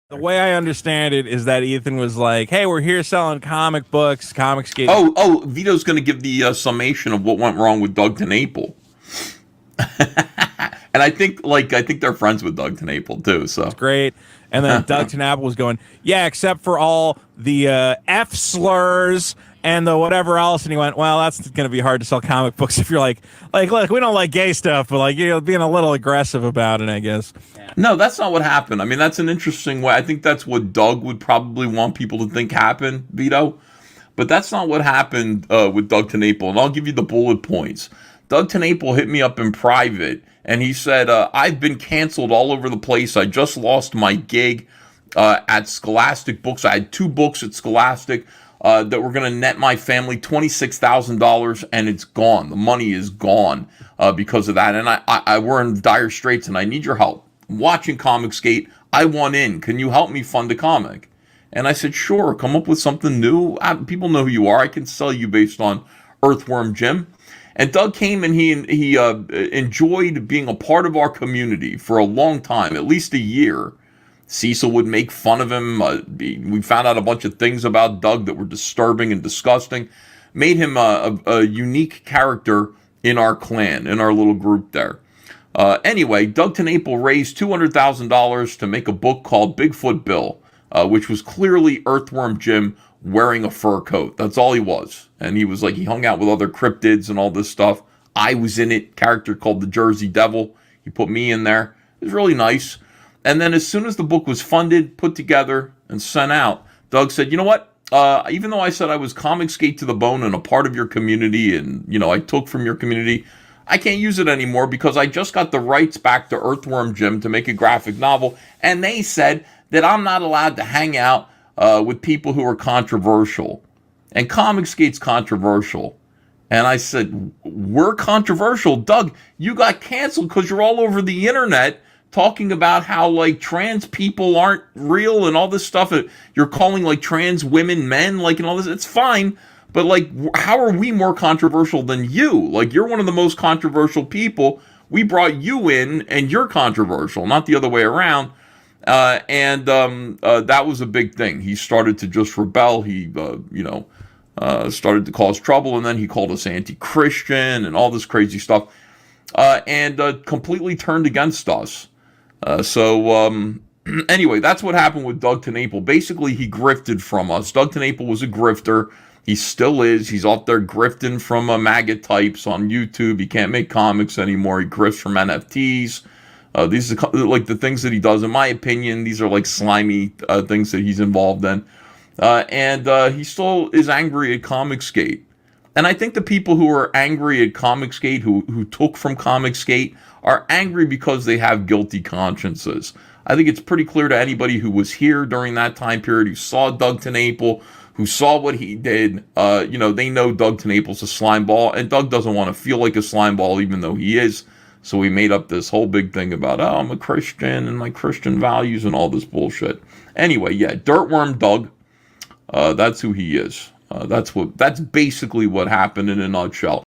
The way I understand it is that Ethan was like, "Hey, we're here selling comic books, Comicsgate." Vito's going to give the summation of what went wrong with Doug TenNapel. And I think they're friends with Doug TenNapel too. It's So great. And then Doug TenNapel was going, "Yeah, except for all the F slurs and the whatever else." And he went, "Well, that's going to be hard to sell comic books if you're like, look, we don't like gay stuff, but like, being a little aggressive about it, I guess." no, that's not what happened. I mean, that's an interesting way. I think that's what Doug would probably want people to think happened, Vito. But that's not what happened with Doug TenNapel. And I'll give you the bullet points. Doug TenNapel hit me up in private, and he said, I've been canceled all over the place. I just lost my gig at Scholastic Books. I had 2 books at Scholastic that were going to net my family $26,000, and it's gone. The money is gone because of that. And I we're in dire straits, and I need your help. I'm watching Comicsgate. I want in. Can you help me fund a comic? And I said, sure, come up with something new. People know who you are. I can sell you based on Earthworm Jim. And Doug came and he enjoyed being a part of our community for a long time, at least a year. Cecil would make fun of him. We found out a bunch of things about Doug that were disturbing and disgusting. Made him a unique character in our clan, in our little group there. Anyway, Doug TenNapel raised $200,000 to make a book called Bigfoot Bill, which was clearly Earthworm Jim wearing a fur coat. That's all he was. And he was like, he hung out with other cryptids and all this stuff. I was in it, character called the Jersey Devil. He put me in there. It was really nice. And then as soon as the book was funded, put together, and sent out, Doug said, you know what? Even though I said I was Comicsgate to the bone and a part of your community and, I took from your community, I can't use it anymore because I just got the rights back to Earthworm Jim to make a graphic novel. And they said that I'm not allowed to hang out with people who are controversial. And Comicsgate's controversial. And I said, we're controversial. Doug, you got canceled because you're all over the internet talking about how, like, trans people aren't real and all this stuff. You're calling, like, trans women men, like, and all this. It's fine. But, like, how are we more controversial than you? Like, you're one of the most controversial people. We brought you in, and you're controversial, not the other way around. That was a big thing. He started to just rebel. He, started to cause trouble, and then he called us anti-Christian and all this crazy stuff, and completely turned against us. Anyway, that's what happened with Doug TenNapel. Basically, he grifted from us. Doug TenNapel was a grifter. He still is. He's out there grifting from maggot types on YouTube. He can't make comics anymore. He grifts from NFTs. These are like the things that he does. In my opinion, these are like slimy things that he's involved in. He still is angry at Comicsgate. And I think the people who are angry at Comicsgate, who took from Comicsgate, are angry because they have guilty consciences. I think it's pretty clear to anybody who was here during that time period, who saw Doug TenNapel, who saw what he did. They know Doug TenNapel's a slime ball, and Doug doesn't want to feel like a slime ball, even though he is. So he made up this whole big thing about, I'm a Christian and my Christian values and all this bullshit. Anyway, yeah, Dirtworm Doug, that's who he is. That's basically what happened in a nutshell.